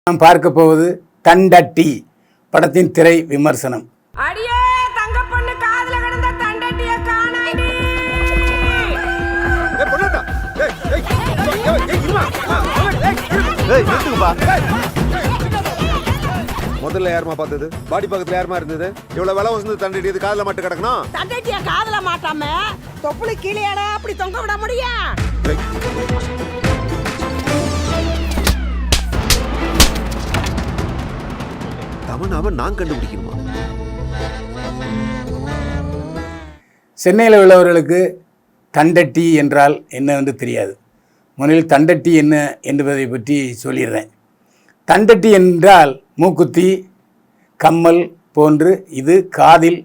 நாம் பார்க்க போவது தண்டட்டி படத்தின் திரை விமர்சனம். அடியே தங்க பொண்ணு காதுல கிடந்த தண்டட்டிய காணாண்டி. ஏய் பொண்ணடா. முதல்ல யாருமா பார்த்தது? பாடி பக்கத்துல யாருமா இருந்தது? இவ்வளவு விலை வசந்து தண்டட்டி இது காதுல மாட்டு கிடக்கணும். தண்டட்டிய காதுல மாட்டாம தொப்புளு கீழேடா அப்படி தொங்க விட முடியும்? அவன் நான் கண்டுபிடிக்கணுமா? சென்னையில் உள்ளவர்களுக்கு தண்டட்டி என்றால் என்னவென்று தெரியாது. முதலில் தண்டட்டி என்ன என்பதை பற்றி சொல்லிடுறேன். தண்டட்டி என்றால் மூக்குத்தி, கம்மல் போன்று இது காதில்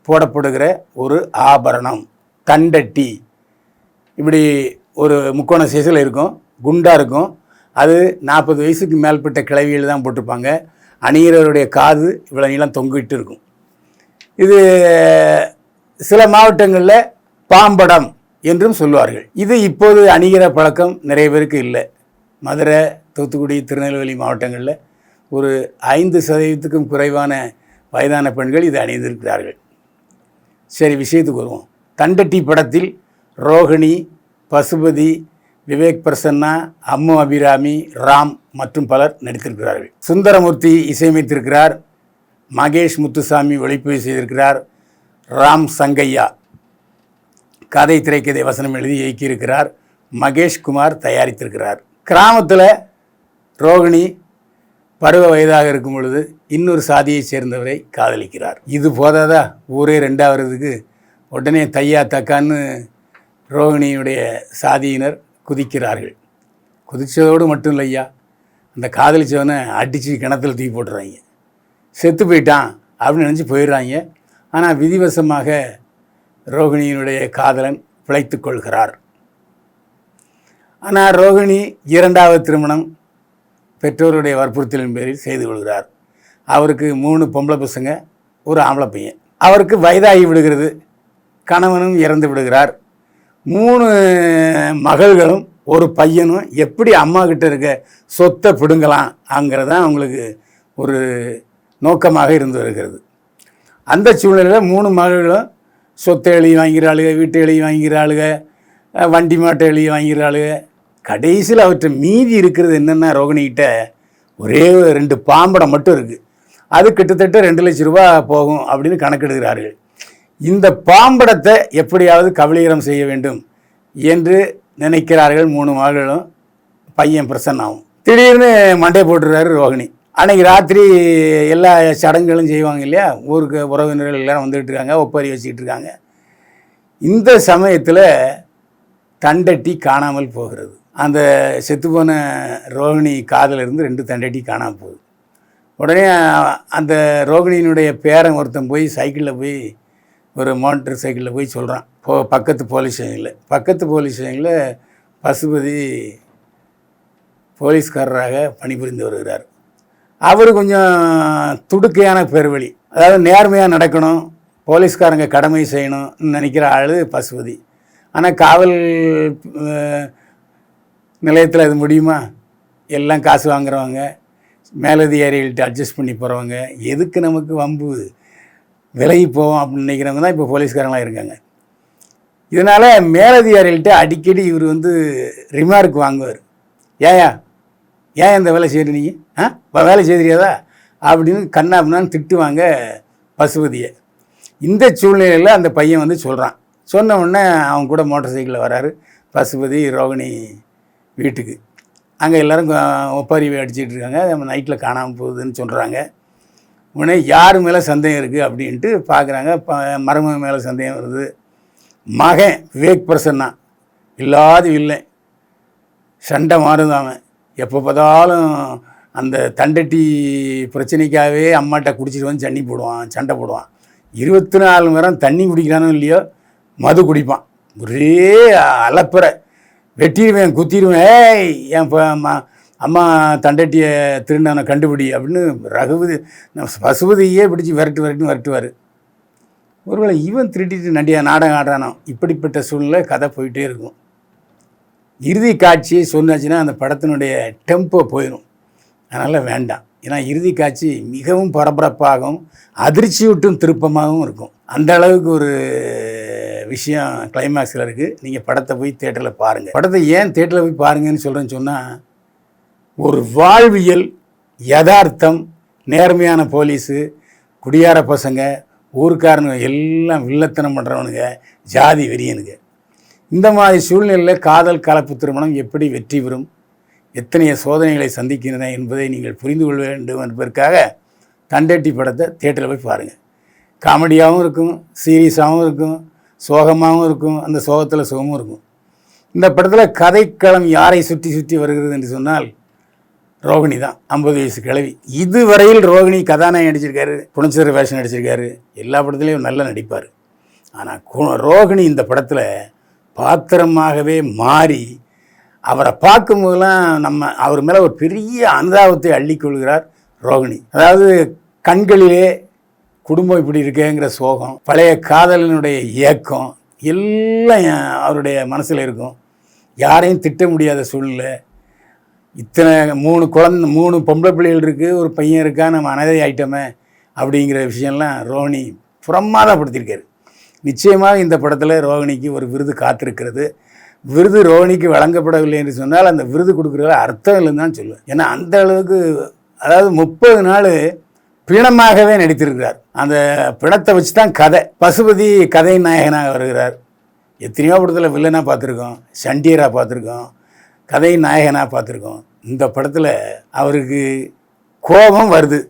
போடப்படுகிற ஒரு ஆபரணம். தண்டட்டி இப்படி ஒரு முக்கோண சைஸில் இருக்கும், குண்டாக இருக்கும். அது 40 வயசுக்கு மேற்பட்ட கிளவிகள் தான் போட்டிருப்பாங்க. அணிகிறவருடைய காது இவ்வளோ நீளம் தொங்கிட்டு இருக்கும். இது சில மாவட்டங்களில் பாம்படம் என்றும் சொல்வார்கள். இது இப்போது அணிகிற பழக்கம் நிறைய பேருக்கு இல்லை. மதுரை, தூத்துக்குடி, திருநெல்வேலி மாவட்டங்களில் ஒரு 5% குறைவான வயதான பெண்கள் இது அணிந்திருக்கிறார்கள். சரி, விஷயத்துக்கு வருவோம். தண்டட்டி படத்தில் ரோகிணி, பசுபதி, விவேக் பிரசன்னா, அம்மு அபிராமி, ராம் மற்றும் பலர் நடித்திருக்கிறார்கள். சுந்தரமூர்த்தி இசையமைத்திருக்கிறார். மகேஷ் முத்துசாமி ஒளிப்பதிவு செய்திருக்கிறார். ராம் சங்கையா கதை, திரைக்கதை, வசனம் எழுதி இயக்கியிருக்கிறார். மகேஷ்குமார் தயாரித்திருக்கிறார். கிராமத்தில் ரோகிணி பருவ வயதாக இருக்கும் பொழுது இன்னொரு சாதியை சேர்ந்தவரை காதலிக்கிறார். இது போதாதா, ஊரே ரெண்டாகிறதுக்கு உடனே தையா தக்கான்னு ரோகிணியுடைய சாதியினர் குதிக்கிறார்கள். குதித்ததோடு மட்டும் இல்லையா, அந்த காதலிச்சவனை அடித்து கிணத்துல தூக்கி போட்டுறாங்க. செத்து போயிட்டான் அப்படின்னு நினச்சி போயிடுறாங்க. ஆனால் விதிவசமாக ரோகிணியினுடைய காதலன் பிழைத்து கொள்கிறார். ஆனால் ரோகிணி 2வது திருமணம் பெற்றோருடைய வற்புறுத்தலின் பேரில் செய்து கொள்கிறார். அவருக்கு 3 பொம்பளை பசங்க, ஒரு ஆம்பளை பையன். அவருக்கு வயதாகி விடுகிறது. கணவனும் இறந்து விடுகிறார். 3 மகள்களும் ஒரு பையனும் எப்படி அம்மா கிட்ட இருக்க சொத்தை பிடுங்கலாம்ங்கிறதான் அவங்களுக்கு ஒரு நோக்கமாக இருந்து வருகிறது. அந்த சூழ்நிலையில் 3 மகள்களும் சொத்தை எழுதி வாங்கிறாளுக, வீட்டை எழுதி வாங்கிறாளுக, வண்டி மாட்டை எழுதி வாங்கிறாளுக. கடைசியில் அவற்றை மீதி இருக்கிறது என்னென்னா, ரோகிணிகிட்ட ஒரே 2 பாம்படம் மட்டும் இருக்குது. அது கிட்டத்தட்ட 2 லட்ச ரூபா போகும் அப்படின்னு கணக்கெடுக்கிறார்கள். இந்த பாம்படத்தை எப்படியாவது கபலீகரம் செய்ய வேண்டும் என்று நினைக்கிறார்கள் 3 மகளும், பையன் பிரசன்னாவும். திடீர்னு மண்டை போட்டுறாரு ரோகிணி. அன்றைக்கி ராத்திரி எல்லா சடங்குகளும் செய்வாங்க இல்லையா, ஊருக்கு உறவினர்கள் எல்லோரும் வந்துக்கிட்டு இருக்காங்க, ஒப்பாரி வச்சுக்கிட்டு இருக்காங்க. இந்த சமயத்தில் தண்டட்டி காணாமல் போகிறது. அந்த செத்துப்போன ரோகிணி காதில் இருந்து 2 தண்டட்டி காணாமல் போகுது. உடனே அந்த ரோகிணியினுடைய பேரன் ஒருத்தன் போய் சைக்கிளில் போய், ஒரு மோட்டர் சைக்கிளில் போய் சொல்கிறான். பக்கத்து போலீஸ் ஸ்டேஷனில் பசுபதி போலீஸ்காரராக பணிபுரிந்து வருகிறார். அவர் கொஞ்சம் துடுக்கையான பெருவழி, அதாவது நேர்மையாக நடக்கணும், போலீஸ்காரங்க கடமை செய்யணும்னு நினைக்கிற ஆள் பசுபதி. ஆனால் காவல் நிலையத்தில் அது முடியுமா? எல்லாம் காசு வாங்குறவங்க, மேலதிகாரிகள்கிட்ட அட்ஜஸ்ட் பண்ணி போகிறவங்க, எதுக்கு நமக்கு வம்பு, விலகி போவோம் அப்படின்னு நினைக்கிறவங்க தான் இப்போ போலீஸ்காரங்களாக இருக்காங்க. இதனால் மேலதிகாரிகள்கிட்ட அடிக்கடி இவர் ரிமார்க் வாங்குவார். ஏன் இந்த வேலை செய்கிற நீங்கள் வேலை செய்திரியாதா அப்படின்னு கண்ணாபின்னான்னு திட்டுவாங்க பசுபதியை. இந்த சூழ்நிலையில் அந்த பையன் சொல்கிறான். சொன்ன உடனே அவங்க கூட மோட்டர் சைக்கிளில் வராரு பசுபதி ரோகிணி வீட்டுக்கு. அங்கே எல்லோரும் ஒப்பாரி அடிச்சிட்டு இருக்காங்க. நம்ம நைட்டில் காணாமல் போகுதுன்னு சொல்கிறாங்க. உடனே யார் மேலே சந்தேகம் இருக்குது அப்படின்ட்டு பார்க்குறாங்க. மருமக மேலே சந்தேகம் வருது. மகன் விவேக் பிரசன்னா இல்லாத இல்லை, சண்டை மாறுதாமன். எப்போ பார்த்தாலும் அந்த தண்டட்டி பிரச்சனைக்காகவே அம்மாட்ட குடிச்சிட்டு வந்து சண்டை போடுவான். 24 மணி நேரம் தண்ணி குடிக்கிறானோ இல்லையோ மது குடிப்பான். ஒரே அலப்புற, வெட்டிடுவேன், குத்திடுவேன், என் அம்மா தண்டட்டியை திருண்டவனை கண்டுபிடி அப்படின்னு பசுபதியே பிடிச்சி விரட்டுவார். ஒருவேளை இவன் திருட்டிட்டு நாடகம் ஆடுறானோ, இப்படிப்பட்ட சூழ்நிலை கதை போயிட்டே இருக்கும். இறுதி காட்சியை சொன்னாச்சுன்னா அந்த படத்தினுடைய டெம்போ போயிடும். அதனால் வேண்டாம். ஏன்னா இறுதி காட்சி மிகவும் பரபரப்பாகவும் அதிர்ச்சியூட்டும் திருப்பமாகவும் இருக்கும். அந்த அளவுக்கு ஒரு விஷயம் கிளைமேக்ஸில் இருக்குது. நீங்கள் படத்தை போய் தேட்டரில் பாருங்கள். படத்தை ஏன் தேட்டரில் போய் பாருங்கன்னு சொல்கிறேன்னு சொன்னால், ஒரு வாழ்வியல் யதார்த்தம், நேர்மையான போலீஸு, குடியார பசங்க, ஊருக்காரனுங்க எல்லாம் வில்லத்தனம் பண்ணுறவனுங்க, ஜாதி வெறியனுங்க. இந்த மாதிரி சூழ்நிலையில் காதல் கலப்பு திருமணம் எப்படி வெற்றி பெறும், எத்தனைய சோதனைகளை சந்திக்கின்றன என்பதை நீங்கள் புரிந்து கொள்ள வேண்டும் என்பதற்காக தண்டேட்டி படத்தை தேட்டரில் போய் பாருங்கள். காமெடியாகவும் இருக்கும், சீரியஸாகவும் இருக்கும், சோகமாகவும் இருக்கும், அந்த சோகத்தில் சுகமும் இருக்கும். இந்த படத்தில் கதைக்களம் யாரை சுற்றி சுற்றி வருகிறது என்று சொன்னால் ரோகிணி தான். 50 வயசு கிழவி. இதுவரையில் ரோகிணி கதாநாயகன் நடிச்சிருக்காரு, புனச்சேரி வேஷம் நடிச்சிருக்காரு, எல்லா படத்துலேயும் நல்லா நடிப்பார். ஆனால் ரோகிணி இந்த படத்தில் பாத்திரமாகவே மாறி அவரை பார்க்கும்போதெல்லாம் அவர் மேலே ஒரு பெரிய அனுதாபத்தை அள்ளிக்கொள்கிறார் ரோகிணி. அதாவது கண்களிலே குடும்பம் இப்படி இருக்கேங்கிற சோகம், பழைய காதலனுடைய ஏக்கம் எல்லாம் அவருடைய மனசில் இருக்கும். யாரையும் திட்ட முடியாத சூழ்நிலை. இத்தனை 3 பொம்பளை பிள்ளைகள் இருக்குது, ஒரு பையன் இருக்கா, நம்ம அனாதை ஆயிட்டோமே அப்படிங்கிற விஷயம்லாம் ரோகிணி பிரமாதப்படுத்தியிருக்காரு. நிச்சயமாக இந்த படத்தில் ரோகிணிக்கு ஒரு விருது காத்திருக்கிறது. விருது ரோகிணிக்கு வழங்கப்படவில்லை என்று சொன்னால் அந்த விருது கொடுக்குறதுல அர்த்தம் இல்லைன்னு தான் சொல்லுவேன். ஏன்னா அந்த அளவுக்கு, அதாவது 30 நாள் பிணமாகவே நடித்திருக்கிறார். அந்த பிணத்தை வச்சு தான் கதை. பசுபதி கதை நாயகனாக வருகிறார். எத்தனையோ படத்தில் வில்லனாக பார்த்துருக்கோம், சண்டியராக பார்த்துருக்கோம், கதை நாயகனாக பார்த்துருக்கோம். இந்த படத்தில் அவருக்கு கோபம் வருது,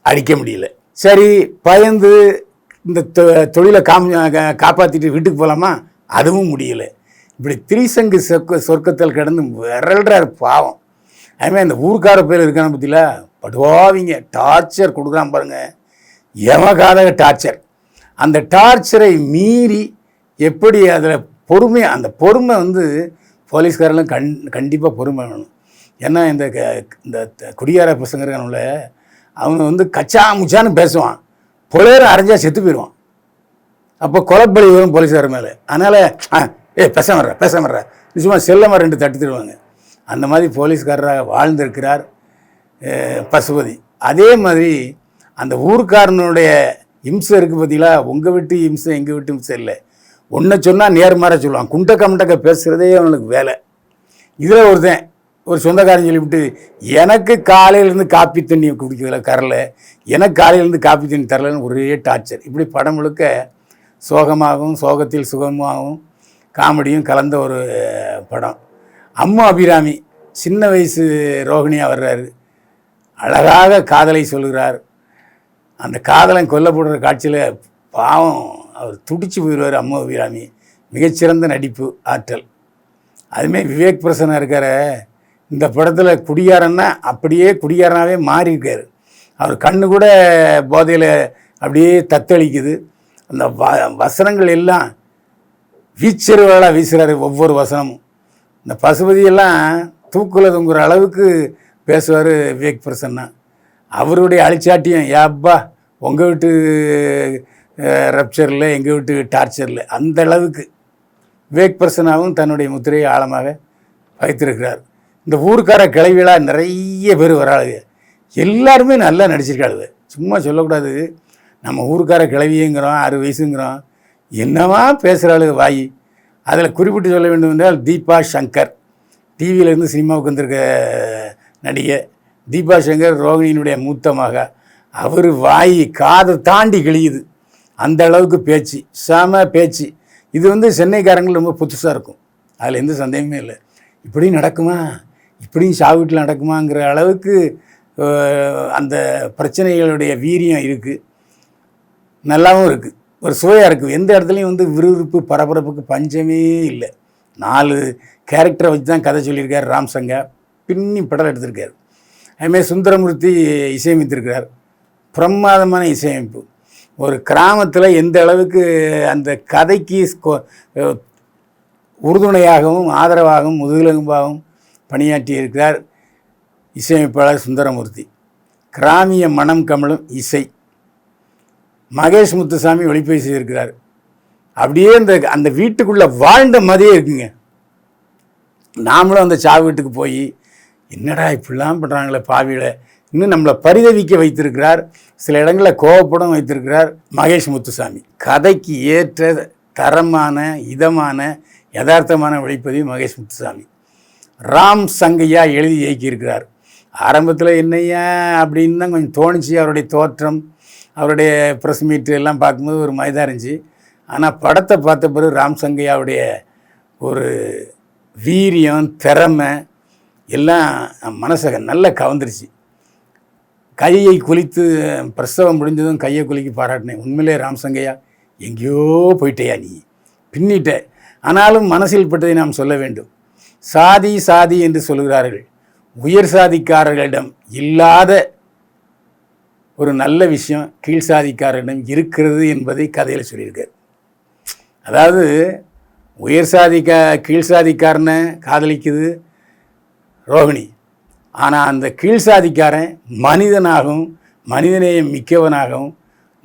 அடிக்க முடியல. சரி, பயந்து இந்த தொழிலை காப்பாற்றிட்டு வீட்டுக்கு போகலாமா, அதுவும் முடியல. இப்படி திரிசங்கு சொர்க்கத்தில் கிடந்து விரல்றார் பாவம். அதுமாதிரி இந்த ஊர்க்கார பேர் இருக்கான பற்றில படுவாவிங்க டார்ச்சர் கொடுக்குறான் பாருங்கள், எமகாதக டார்ச்சர். அந்த டார்ச்சரை மீறி எப்படி அதில் பொறுமை, அந்த பொறுமை போலீஸ்காரெல்லாம் கண்டிப்பாக பொறுமை வேணும். ஏன்னா இந்த குடியார பசங்க இருக்கானுல, அவங்க கச்சா முச்சான்னு பேசுவான், புலையர் அரைஞ்சா செத்து போயிடுவான். அப்போ கொலைப்பலி வரும் போலீஸ்கார மேலே. அதனால் பேச வர்ற நிச்சயமா செல்லமாக 2 தட்டு தருவாங்க. அந்த மாதிரி போலீஸ்காரராக வாழ்ந்திருக்கிறார் பசுபதி. அதே மாதிரி அந்த ஊர்க்காரனுடைய இம்சை இருக்குது பார்த்தீங்களா, உங்கள் வீட்டு இம்சை எங்கள் வீட்டு இம்சை இல்லை. ஒன்றை சொன்னால் நேர்மாற சொல்லுவான், குண்டக்க முண்டக்க பேசுகிறதே அவனுக்கு வேலை. இதில் ஒரு சொந்தக்காரன் சொல்லிவிட்டு, எனக்கு காலையிலேருந்து காப்பி தண்ணி குடிக்கிறதில்ல கரல, எனக்கு காலையிலேருந்து காப்பி தண்ணி தரலன்னு ஒரே டார்ச்சர். இப்படி படம் முழுக்க சோகமாகவும் சோகத்தில் சுகமாகவும் காமெடியும் கலந்த ஒரு படம். அம்மு அபிராமி சின்ன வயசு ரோகிணியாக வர்றாரு, அழகாக காதலை சொல்கிறார். அந்த காதலன் கொல்லப்படுற காட்சியில் பாவம் அவர் துடிச்சு போயிடுவார். அம்மு அபிராமி மிகச்சிறந்த நடிப்பு, ஆற்றல். அதுமாரி விவேக் பிரசன்னா இருக்கார, இந்த படத்தில் குடியாரன்னா அப்படியே குடியாரனாகவே மாறி இருக்கார். அவர் கண்ணு கூட போதையில் அப்படியே தத்தளிக்குது. அந்த வசனங்கள் எல்லாம் வீச்செருவாளாக வீசுகிறாரு ஒவ்வொரு வசனமும். இந்த பசுபதியெல்லாம் தூக்குல தொங்குற அளவுக்கு பேசுவார் விவேக் பிரசன்னா. அவருடைய அழிச்சாட்டியம் யாப்பா உங்கள் வீட்டு ரப்சரில் எங்கள் வீட்டு டார்ச்சரில், அந்த அளவுக்கு விவேக் பிரசன்னாவும் தன்னுடைய முத்திரையை ஆழமாக வைத்திருக்கிறார். இந்த ஊருக்கார கிளவிகளாக நிறைய பேர் வராளுங்க, எல்லாருமே நல்லா நடிச்சிருக்காளுங்க. சும்மா சொல்லக்கூடாது, நம்ம ஊருக்கார கிளவிங்கிறோம், 6 வயசுங்கிறோம், என்னவா பேசுகிறாளுங்க வாய். அதில் குறிப்பிட்டு சொல்ல வேண்டும் என்றால் தீபா சங்கர், டிவியிலேருந்து சினிமாவுக்கு வந்திருக்க நடிகை தீபா சங்கர், ரோகிணியினுடைய மூத்த மக. அவர் வாய் காதை தாண்டி கிழியுது, அந்த அளவுக்கு பேச்சு, செம பேச்சு. இது சென்னைக்காரங்கள் ரொம்ப புதுசாக இருக்கும், அதில் எந்த சந்தேகமே இல்லை. இப்படி நடக்குமா, இப்படியும் சாவீட்டில் நடக்குமாங்கிற அளவுக்கு அந்த பிரச்சனைகளுடைய வீரியம் இருக்குது, நல்லாவும் இருக்குது, ஒரு சுவையாக இருக்குது. எந்த இடத்துலையும் விறுவிறுப்பு பரபரப்புக்கு பஞ்சமே இல்லை. 4 கேரக்டரை வச்சு தான் கதை சொல்லியிருக்கார் ராம்சங்கா, பின்னி படம் எடுத்திருக்கார். அதுமாதிரி சுந்தரமூர்த்தி இசையமைத்திருக்கிறார், பிரமாதமான இசையமைப்பு. ஒரு கிராமத்தில் எந்த அளவுக்கு அந்த கதைக்கு உறுதுணையாகவும் ஆதரவாகவும் முதுகெலும்பாகவும் பணியாற்றி இருக்கிறார் இசையமைப்பாளர் சுந்தரமூர்த்தி. கிராமிய மனம் கமலும் இசை மகேஷ் முத்துசாமி ஒளிப்பதிவு செய்திருக்கிறார். அப்படியே அந்த வீட்டுக்குள்ளே வாழ்ந்த மாதிரியே இருக்குங்க. நாமளும் அந்த சாவு வீட்டுக்கு போய் என்னடா இப்படிலாம் பண்ணுறாங்களே பாவியில், இன்னும் நம்மளை பரிதவிக்க வைத்திருக்கிறார், சில இடங்களில் கோவப்படம் வைத்திருக்கிறார் மகேஷ் முத்துசாமி. கதைக்கு ஏற்ற தரமான இதமான யதார்த்தமான ஒளிப்பதிவு மகேஷ் முத்துசாமி. ராம் சங்கையா எழுதி இயக்கியிருக்கிறார். ஆரம்பத்தில் என்னையா அப்படின்னு தான் கொஞ்சம் தோணுச்சு. அவருடைய தோற்றம், அவருடைய ப்ரெஸ் மீட்டு எல்லாம் பார்க்கும்போது ஒரு மாதிரி தான் இருந்துச்சு. ஆனால் படத்தை பார்த்த பிறகு ராம் சங்கையாவுடைய ஒரு வீரியம், திறமை எல்லாம் மனசை நல்லா கவர்ந்துருச்சு. கையை குளித்து பிரசவம் முடிஞ்சதும் கையை குலுக்கி பாராட்டினேன். உண்மையிலே ராம் சங்கையா எங்கேயோ போயிட்டையா, நீ பின்னிட்ட. ஆனாலும் மனசில் பட்டதை நாம் சொல்ல வேண்டும். சாதி சாதி என்று சொல்கிறார்கள். உயர் சாதிக்காரர்களிடம் இல்லாத ஒரு நல்ல விஷயம் கீழ் சாதிக்காரரிடம் இருக்கிறது என்பதை கதையில் சொல்லியிருக்கார். அதாவது உயர் கீழ் சாதிக்காரனை காதலிக்குது ரோகிணி. ஆனால் அந்த கீழ் சாதிக்காரன் மனிதனாகவும் மனிதநேயம் மிக்கவனாகவும்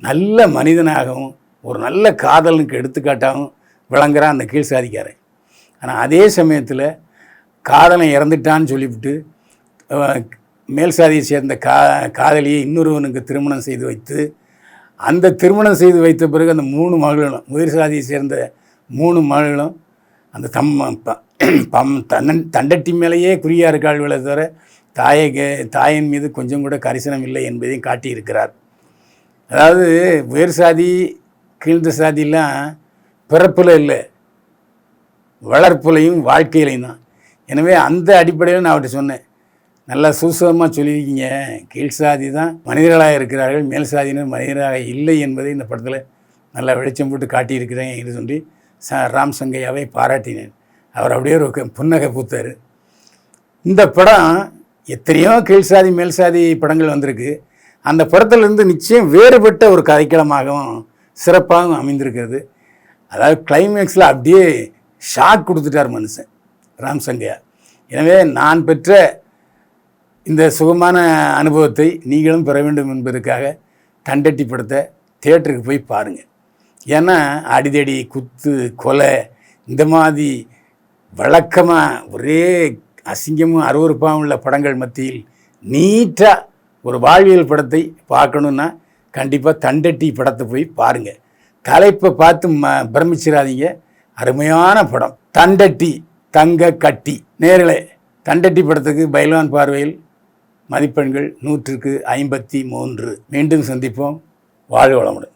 நல்ல மனிதனாகவும் ஒரு நல்ல காதலுக்கு எடுத்துக்காட்டாகவும் விளங்குறான் அந்த கீழ் சாதிக்காரன். ஆனால் அதே சமயத்தில் காதலன் இறந்துட்டான்னு சொல்லிவிட்டு மேல் சாதியை சேர்ந்த காதலியை இன்னொருவனுக்கு திருமணம் செய்து வைத்து, அந்த திருமணம் செய்து வைத்த பிறகு அந்த 3 மகளும் உயர் சாதியை சேர்ந்த 3 மகளும் அந்த தண்டட்டி மேலேயே குறியாக இருக்காள்களை தவிர தாயின் மீது கொஞ்சம் கூட கரிசனம் இல்லை என்பதையும் காட்டியிருக்கிறார். அதாவது உயர் சாதி கீழ்ந்த சாதியெல்லாம் பிறப்பில் இல்லை, வளர்ப்புலையும் வாழ்க்கையிலையும் தான். எனவே அந்த அடிப்படையில் நான் அவர்கிட்ட சொன்னேன், நல்லா சூசகமாக சொல்லியிருக்கீங்க, கீழ் சாதி தான் மனிதர்களாக இருக்கிறார்கள், மேல் சாதியினர் மனிதராக இல்லை என்பதை இந்த படத்தில் நல்லா வெளிச்சம் போட்டு காட்டியிருக்கிறேன் என்று சொல்லி ராம் சங்கையாவை பாராட்டினேன். அவர் அப்படியே ஒரு புன்னகை பூத்தார். இந்த படம் எத்தனையோ கீழ் சாதி மேல் சாதி படங்கள் வந்திருக்கு. அந்த படத்திலிருந்து நிச்சயம் வேறுபட்ட ஒரு கதைக்களமாகவும் சிறப்பாகவும் அமைந்திருக்கிறது. அதாவது கிளைமேக்ஸில் அப்படியே ஷாக் கொடுத்துட்டார் மனுஷன் ராம் சங்கையா. எனவே நான் பெற்ற இந்த சுகமான அனுபவத்தை நீங்களும் பெற வேண்டும் என்பதற்காக தண்டட்டி படத்தை தியேட்டருக்கு போய் பாருங்கள். ஏன்னா அடிதடி குத்து கொலை இந்த மாதிரி வழக்கமாக ஒரே அசிங்கமும் அருவருப்பாகவும் உள்ள படங்கள் மத்தியில் நீட்டாக ஒரு வாழ்வியல் படத்தை பார்க்கணுன்னா கண்டிப்பாக தண்டட்டி படத்தை போய் பாருங்கள். தலைப்பை பார்த்து பிரமிச்சிடாதீங்க. அருமையான படம் தண்டட்டி தங்க கட்டி. நேரில் தண்டட்டி படத்துக்கு பைல்வான் பார்வையில் மதிப்பெண்கள் 100க்கு 53. மீண்டும் சந்திப்போம். வாழ்க வளமுடன்.